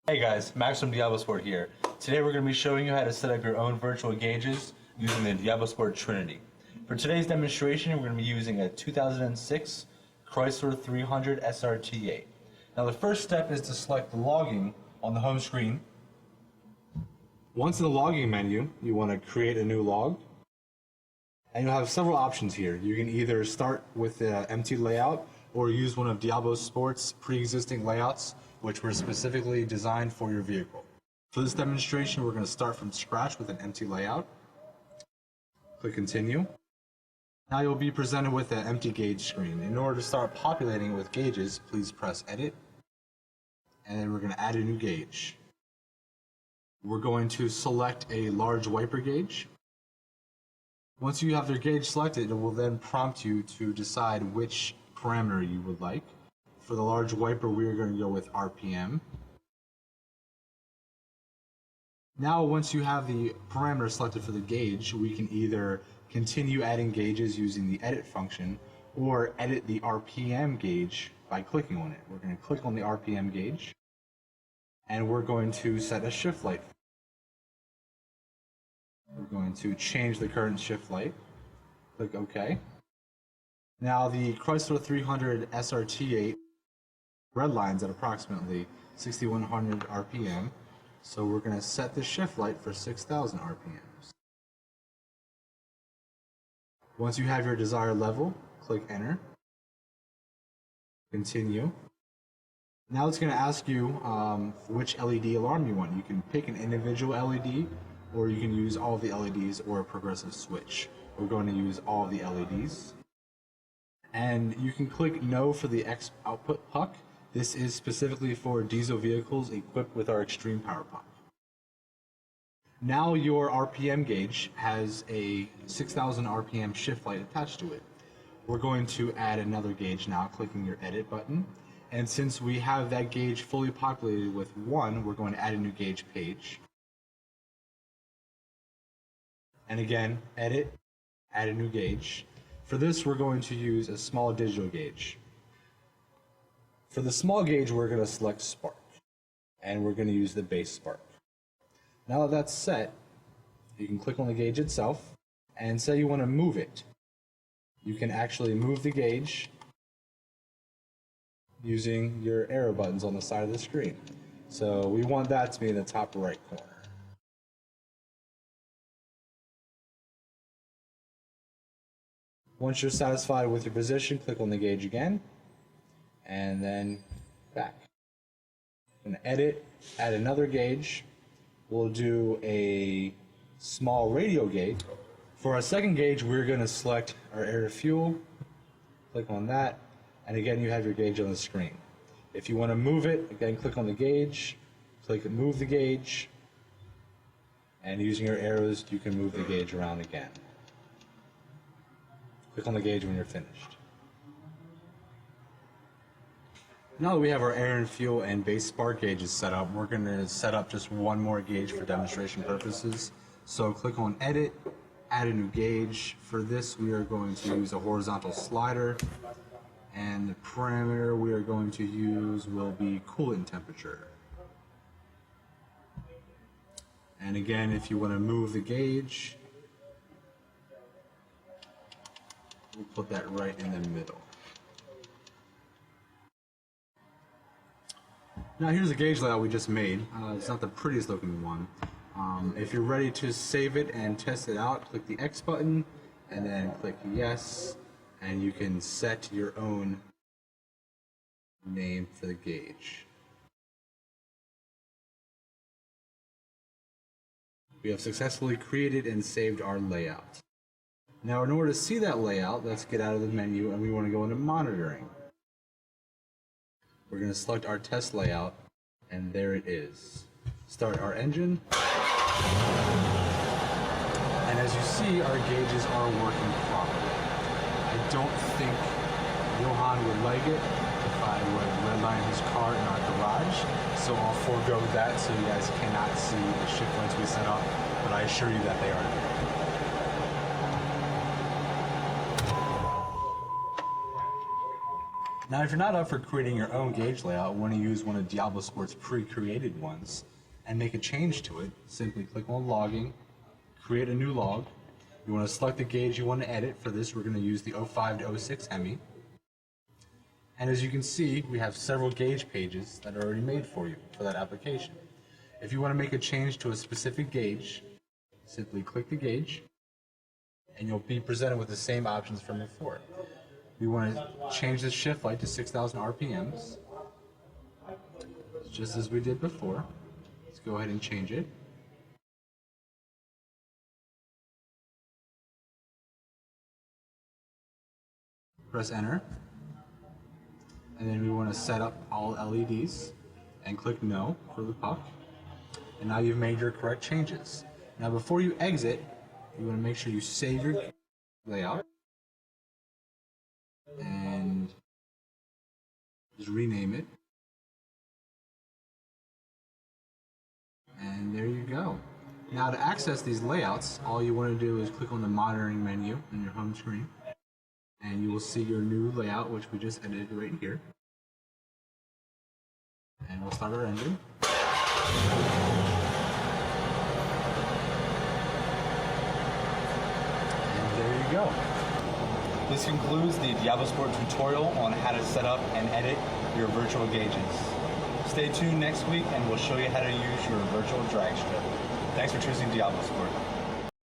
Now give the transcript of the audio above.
Hey guys, Max from DiabloSport here. Today we're going to be showing you how to set up your own virtual gauges using the DiabloSport Trinity. For today's demonstration, we're going to be using a 2006 Chrysler 300 SRT8. Now the first step is to select the logging on the home screen. Once in the logging menu, you want to create a new log. And you'll have several options here. You can either start with the empty layout or use one of DiabloSport's pre-existing layouts, which were specifically designed for your vehicle. For this demonstration, we're going to start from scratch with an empty layout. Click Continue. Now you'll be presented with an empty gauge screen. In order to start populating with gauges, please press Edit, and then we're going to add a new gauge. We're going to select a large wiper gauge. Once you have your gauge selected, it will then prompt you to decide which parameter you would like. For the large wiper, we are going to go with RPM. Now, once you have the parameter selected for the gauge, we can either continue adding gauges using the edit function or edit the RPM gauge by clicking on it. We're going to click on the RPM gauge and we're going to set a shift light. We're going to change the current shift light. Click OK. Now the Chrysler 300 SRT8 redlines at approximately 6,100 RPM, so we're going to set the shift light for 6,000 RPMs. Once you have your desired level, click Enter. Continue. Now it's going to ask you which LED alarm you want. You can pick an individual LED, or you can use all of the LEDs or a progressive switch. We're going to use all of the LEDs. And you can click No for the X output puck. This is specifically for diesel vehicles equipped with our extreme power puck. Now your RPM gauge has a 6,000 RPM shift light attached to it. We're going to add another gauge now, clicking your Edit button. And since we have that gauge fully populated with 1, we're going to add a new gauge page. And again, Edit, add a new gauge. For this, we're going to use a small digital gauge. For the small gauge, we're going to select Spark, and we're going to use the base Spark. Now that that's set, you can click on the gauge itself, and say you want to move it. You can actually move the gauge using your arrow buttons on the side of the screen. So we want that to be in the top right corner. Once you're satisfied with your position, click on the gauge again, and then back. And edit, add another gauge. We'll do a small radio gauge. For our second gauge, we're going to select our air to fuel. Click on that, and again, you have your gauge on the screen. If you want to move it, again, click on the gauge, click Move the Gauge, and using your arrows, you can move the gauge around again. Click on the gauge when you're finished. Now that we have our air and fuel and base spark gauges set up, we're going to set up just one more gauge for demonstration purposes. So click on Edit, add a new gauge. For this, we are going to use a horizontal slider, and the parameter we are going to use will be coolant temperature. And again, if you want to move the gauge, we'll put that right in the middle. Now here's the gauge layout we just made. It's not the prettiest looking one. If you're ready to save it and test it out, click the X button and then click Yes, and you can set your own name for the gauge. We have successfully created and saved our layout. Now in order to see that layout, let's get out of the menu and we want to go into monitoring. We're going to select our test layout, and there it is. Start our engine. And as you see, our gauges are working properly. I don't think Johan would like it if I would redline his car in our garage, so I'll forego that so you guys cannot see the shift lights we set up, but I assure you that they are there. Now, if you're not up for creating your own gauge layout, want to use one of DiabloSport's pre-created ones and make a change to it, simply click on logging, create a new log. You want to select the gauge you want to edit. For this, we're going to use the 05 to 06 Hemi. And as you can see, we have several gauge pages that are already made for you for that application. If you want to make a change to a specific gauge, simply click the gauge, and you'll be presented with the same options from before. We want to change the shift light to 6,000 RPMs, just as we did before. Let's go ahead and change it. Press enter, and then we want to set up all LEDs, and click no for the puck. And now you've made your correct changes. Now before you exit, you want to make sure you save your layout and just rename it. And there you go. Now to access these layouts, all you want to do is click on the monitoring menu on your home screen, and you will see your new layout, which we just edited right here. And we'll start our engine. And there you go. This concludes the DiabloSport tutorial on how to set up and edit your virtual gauges. Stay tuned next week and we'll show you how to use your virtual drag strip. Thanks for choosing DiabloSport.